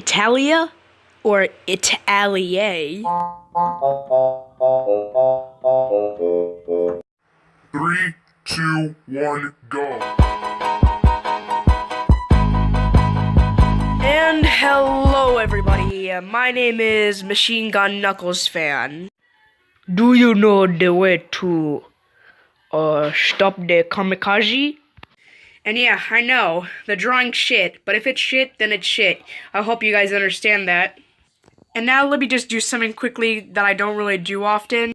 Italia or Italier? 3, 2, 1, go. And hello everybody, my name is Machine Gun Knuckles Fan. Do you know the way to stop the kamikaze? And yeah, I know, the drawing's shit, but if it's shit, then it's shit. I hope you guys understand that. And now let me just do something quickly that I don't really do often.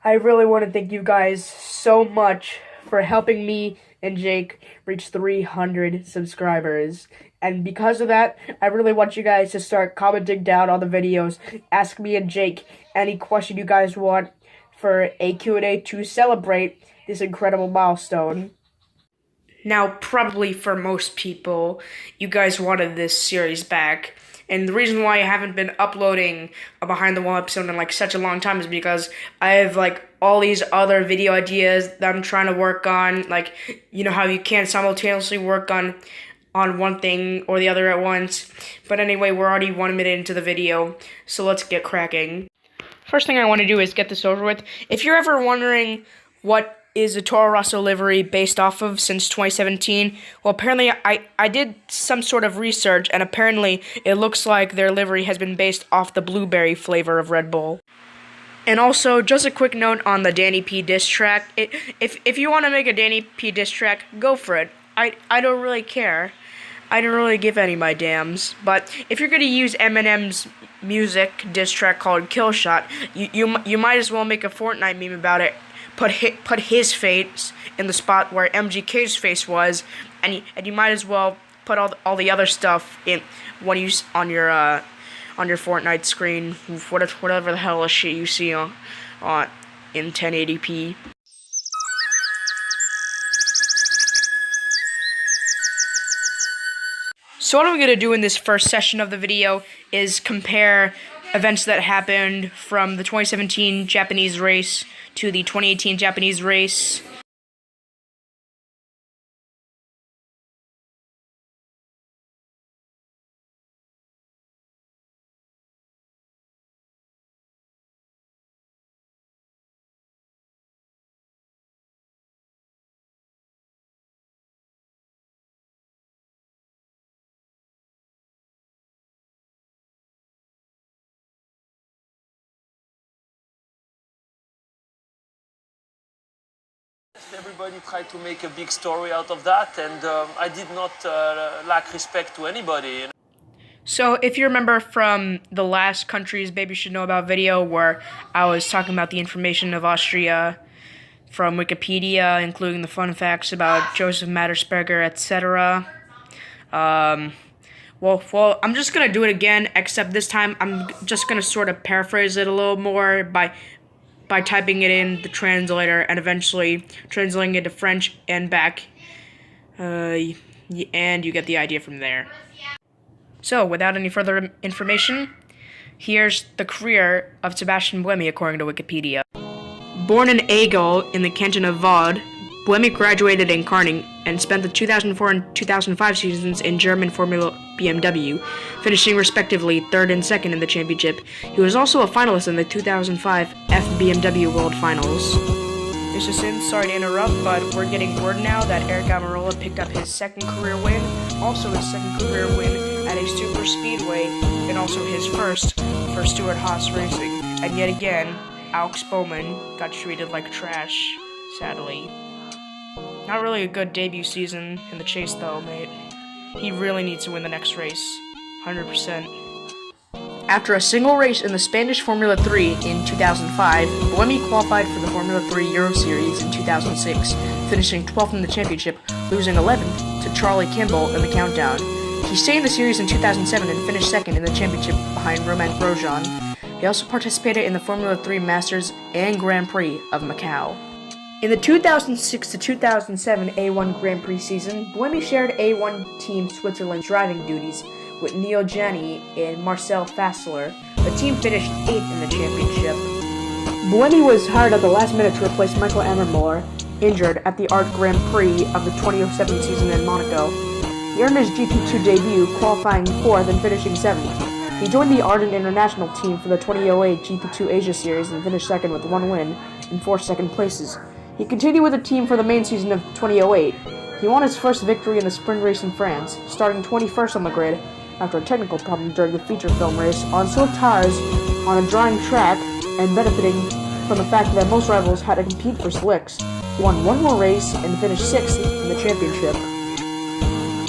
I really want to thank you guys so much for helping me and Jake reach 300 subscribers. And because of that, I really want you guys to start commenting down on the videos. Ask me and Jake any question you guys want for a Q&A to celebrate this incredible milestone. Now, probably for most people, you guys wanted this series back. And the reason why I haven't been uploading a Behind the Wall episode in like such a long time is because I have like all these other video ideas that I'm trying to work on. Like, you know how you can't simultaneously work on one thing or the other at once. But anyway, we're already 1 minute into the video, so let's get cracking. First thing I want to do is get this over with. If you're ever wondering what is a Toro Rosso livery based off of since 2017? Well, apparently I did some sort of research, and apparently it looks like their livery has been based off the blueberry flavor of Red Bull. And also, just a quick note on the Danny P diss track. If you want to make a Danny P diss track, go for it. I don't really care. I don't really give any my dams. But if you're going to use Eminem's music diss track called Kill Shot, you might as well make a Fortnite meme about it. Put his face in the spot where MGK's face was, and you might as well put all the other stuff in when you on your Fortnite screen, whatever the hell of shit you see on in 1080p. So what I'm gonna do in this first session of the video is compare events that happened from the 2017 Japanese race to the 2018 Japanese race. Everybody tried to make a big story out of that, and I did not lack respect to anybody. You know? So if you remember from the last Countries Baby Should Know About video where I was talking about the information of Austria from Wikipedia, including the fun facts about Joseph Mattersberger, etc. Well, I'm just going to do it again, except this time I'm just going to sort of paraphrase it a little more by typing it in the translator and eventually translating it to French and back. And you get the idea from there. So, without any further information, here's the career of Sebastian Buemi according to Wikipedia. Born in Aigle in the canton of Vaud, Buemi graduated in Karting and spent the 2004 and 2005 seasons in German Formula BMW, finishing respectively 3rd and 2nd in the championship. He was also a finalist in the 2005 FBMW World Finals. This is Sin, sorry to interrupt, but we're getting word now that Eric Almirola picked up his second career win, also his second career win at a super speedway, and also his first for Stuart Haas Racing. And yet again, Alex Bowman got treated like trash, sadly. Not really a good debut season in the chase though, mate. He really needs to win the next race. 100%. After a single race in the Spanish Formula 3 in 2005, Buemi qualified for the Formula 3 Euro Series in 2006, finishing 12th in the championship, losing 11th to Charlie Kimball in the countdown. He stayed in the series in 2007 and finished 2nd in the championship behind Romain Grosjean. He also participated in the Formula 3 Masters and Grand Prix of Macau. In the 2006 to 2007 A1 Grand Prix season, Buemi shared A1 Team Switzerland's driving duties with Neil Janney and Marcel Fassler. The team finished 8th in the championship. Buemi was hired at the last minute to replace Michael Ammermoor, injured at the Art Grand Prix of the 2007 season in Monaco. He earned his GP2 debut, qualifying 4th and finishing 7th. He joined the Ardent International team for the 2008 GP2 Asia Series and finished second with 1 win and 4 second places. He continued with the team for the main season of 2008. He won his first victory in the sprint race in France, starting 21st on the grid after a technical problem during the feature film race on soaked tires on a drying track, and benefiting from the fact that most rivals had to compete for slicks. He won one more race and finished 6th in the championship.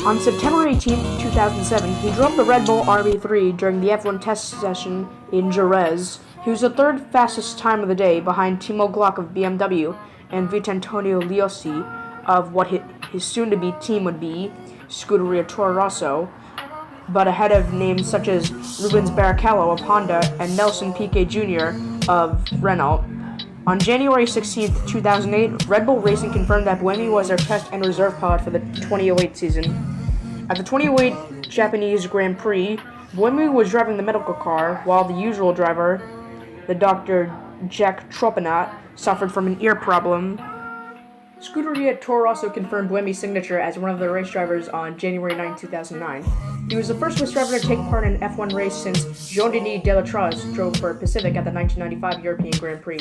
On September 18, 2007, he drove the Red Bull RB3 during the F1 test session in Jerez. He was the third fastest time of the day, behind Timo Glock of BMW and Vitantonio Liosi of what his soon-to-be team would be, Scuderia Toro Rosso, but ahead of names such as Rubens Barrichello of Honda and Nelson Piquet Jr. of Renault. On January 16, 2008, Red Bull Racing confirmed that Buemi was their test and reserve pilot for the 2008 season. At the 2008 Japanese Grand Prix, Buemi was driving the medical car, while the usual driver, the Dr. Jack Tropinat, suffered from an ear problem. Scuderia Toro Rosso confirmed Buemi's signature as one of their race drivers on January 9, 2009. He was the first Swiss driver to take part in an F1 race since Jean-Denis Delatraz drove for Pacific at the 1995 European Grand Prix.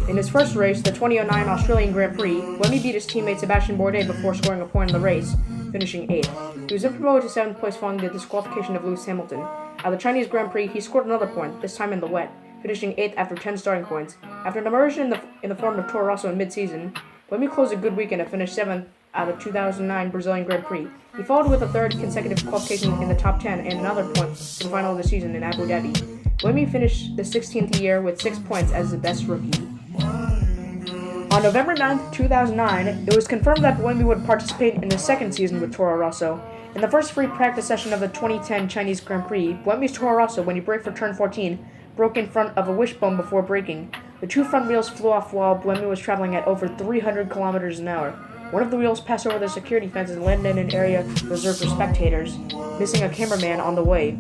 In his first race, the 2009 Australian Grand Prix, Buemi beat his teammate Sébastien Bourdais before scoring a point in the race, finishing 8th. He was then promoted to 7th place following the disqualification of Lewis Hamilton. At the Chinese Grand Prix, he scored another point, this time in the wet, finishing 8th after 10 starting points. After an immersion in the form of Toro Rosso in mid-season, Buemi closed a good weekend and finished 7th at the 2009 Brazilian Grand Prix. He followed with a third consecutive qualification in the top 10 and another point for the final of the season in Abu Dhabi. Buemi finished the 16th year with 6 points as the best rookie. On November 9, 2009, it was confirmed that Buemi would participate in his second season with Toro Rosso. In the first free practice session of the 2010 Chinese Grand Prix, Buemi's Toro Rosso, when he braked for turn 14, broke in front of a wishbone before braking. The two front wheels flew off while Buemi was traveling at over 300 kilometers an hour. One of the wheels passed over the security fence and landed in an area reserved for spectators, missing a cameraman on the way.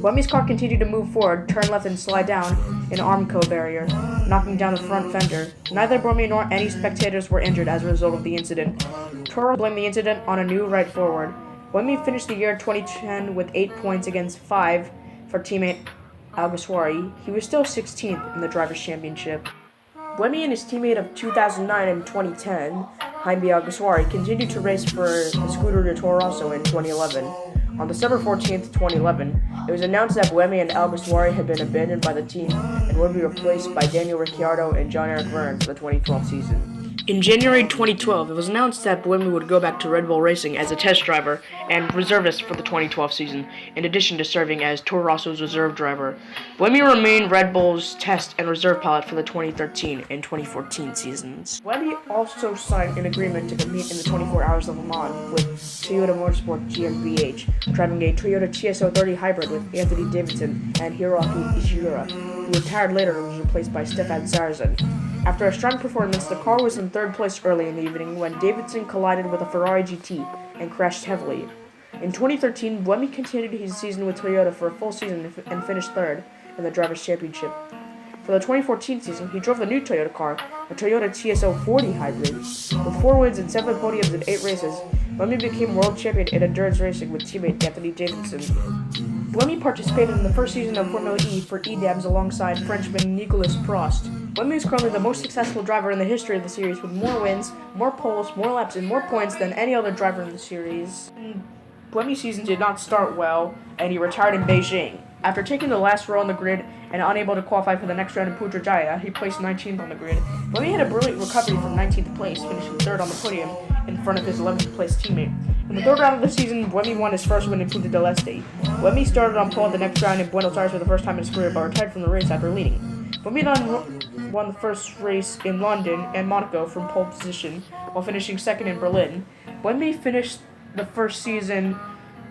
Buemi's car continued to move forward, turn left and slide down an Armco barrier, knocking down the front fender. Neither Buemi nor any spectators were injured as a result of the incident. Toro blamed the incident on a new right forward. Buemi finished the year 2010 with 8 points against 5 for teammate Alguersuari. He was still 16th in the Drivers' Championship. Buemi and his teammate of 2009 and 2010, Jaime Alguersuari, continued to race for the Scuderia Toro Rosso in 2011. On December 14, 2011, it was announced that Buemi and Alguersuari had been abandoned by the team and would be replaced by Daniel Ricciardo and Jean-Éric Vergne for the 2012 season. In January 2012, it was announced that Buemi would go back to Red Bull Racing as a test driver and reservist for the 2012 season, in addition to serving as Toro Rosso's reserve driver. Buemi remained Red Bull's test and reserve pilot for the 2013 and 2014 seasons. Buemi also signed an agreement to compete in the 24 Hours of Le Mans with Toyota Motorsport GmbH, driving a Toyota TS030 hybrid with Anthony Davidson and Hiroaki Ishihara, who retired later and was replaced by Stefan Sarrazin. After a strong performance, the car was in third place early in the evening when Davidson collided with a Ferrari GT and crashed heavily. In 2013, Buemi continued his season with Toyota for a full season and finished third in the Drivers' Championship. For the 2014 season, he drove the new Toyota car, a Toyota TS040 hybrid. With 4 wins and 7 podiums in 8 races, Buemi became world champion in endurance racing with teammate Anthony Davidson. Buemi participated in the first season of Formula E for EDAMS alongside Frenchman Nicolas Prost. Buemi is currently the most successful driver in the history of the series, with more wins, more poles, more laps, and more points than any other driver in the series. Buemi's season did not start well, and he retired in Beijing. After taking the last row on the grid and unable to qualify for the next round in Putrajaya, he placed 19th on the grid. Buemi had a brilliant recovery from 19th place, finishing 3rd on the podium in front of his 11th place teammate. In the 3rd round of the season, Buemi won his first win in Punta del Este. Buemi started on pole at the next round in Buenos Aires for the first time in his career, but retired from the race after leading. Buemi then won the first race in London and Monaco from pole position, while finishing 2nd in Berlin. Buemi finished the first season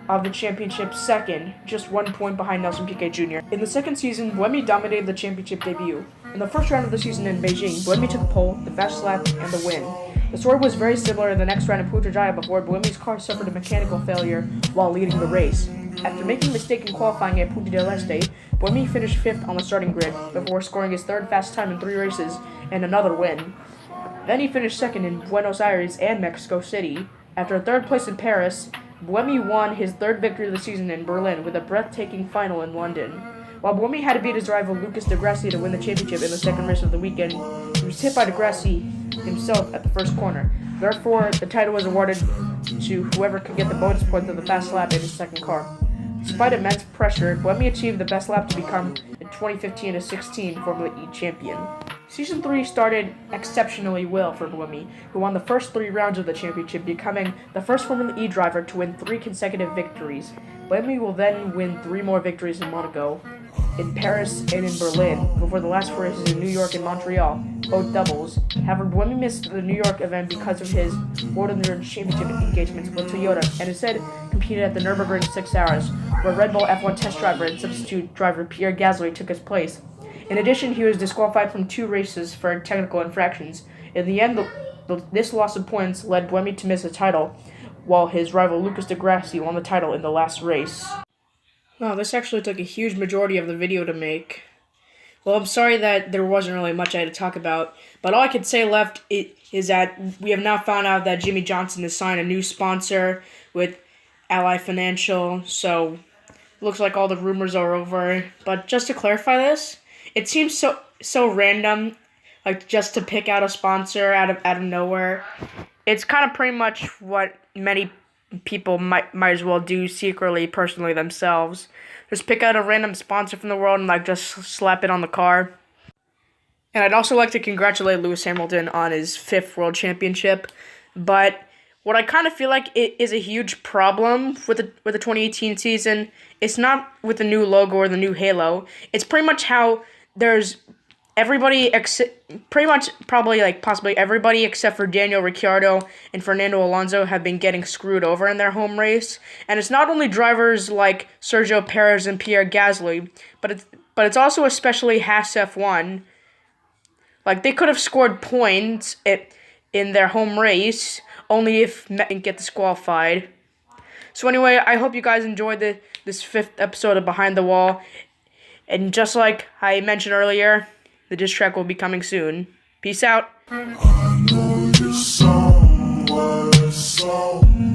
of the championship 2nd, just 1 point behind Nelson Piquet Jr. In the 2nd season, Buemi dominated the championship debut. In the 1st round of the season in Beijing, Buemi took pole, the fastest lap, and the win. The story was very similar in the next round in Putrajaya before Buemi's car suffered a mechanical failure while leading the race. After making a mistake in qualifying at Punta del Este, Buemi finished 5th on the starting grid before scoring his 3rd fastest time in 3 races and another win. Then he finished 2nd in Buenos Aires and Mexico City. After a 3rd place in Paris, Buemi won his third victory of the season in Berlin with a breathtaking final in London. While Buemi had to beat his rival Lucas Di Grassi to win the championship in the second race of the weekend, he was hit by Di Grassi himself at the first corner. Therefore, the title was awarded to whoever could get the bonus points of the fast lap in his second car. Despite immense pressure, Buemi achieved the best lap to become the 2015-16 Formula E champion. Season 3 started exceptionally well for Buemi, who won the first 3 rounds of the championship, becoming the first Formula E driver to win 3 consecutive victories. Buemi will then win 3 more victories in Monaco, in Paris, and in Berlin, before the last 4 races in New York and Montreal, both doubles. However, Buemi missed the New York event because of his World Endurance Championship engagements with Toyota, and instead competed at the Nürburgring 6 Hours, where Red Bull F1 test driver and substitute driver Pierre Gasly took his place. In addition, he was disqualified from 2 races for technical infractions. In the end, this loss of points led Buemi to miss the title, while his rival Lucas Di Grassi won the title in the last race. Wow, this actually took a huge majority of the video to make. Well, I'm sorry that there wasn't really much I had to talk about, but all I could say left is that we have now found out that Jimmy Johnson has signed a new sponsor with Ally Financial, so looks like all the rumors are over. But just to clarify this, it seems so random, like just to pick out a sponsor out of nowhere. It's kind of pretty much what many people might as well do secretly, personally themselves. Just pick out a random sponsor from the world and like just slap it on the car. And I'd also like to congratulate Lewis Hamilton on his 5th World Championship. But what I kind of feel like it is a huge problem with the 2018 season, it's not with the new logo or the new halo. It's pretty much how there's everybody possibly everybody except for Daniel Ricciardo and Fernando Alonso have been getting screwed over in their home race. And it's not only drivers like Sergio Perez and Pierre Gasly, but it's also especially Haas F1. Like, they could have scored points in their home race, only if Matt didn't get disqualified. So anyway, I hope you guys enjoyed this 5th episode of Behind the Wall. And just like I mentioned earlier, the diss track will be coming soon. Peace out. I know your song was a song.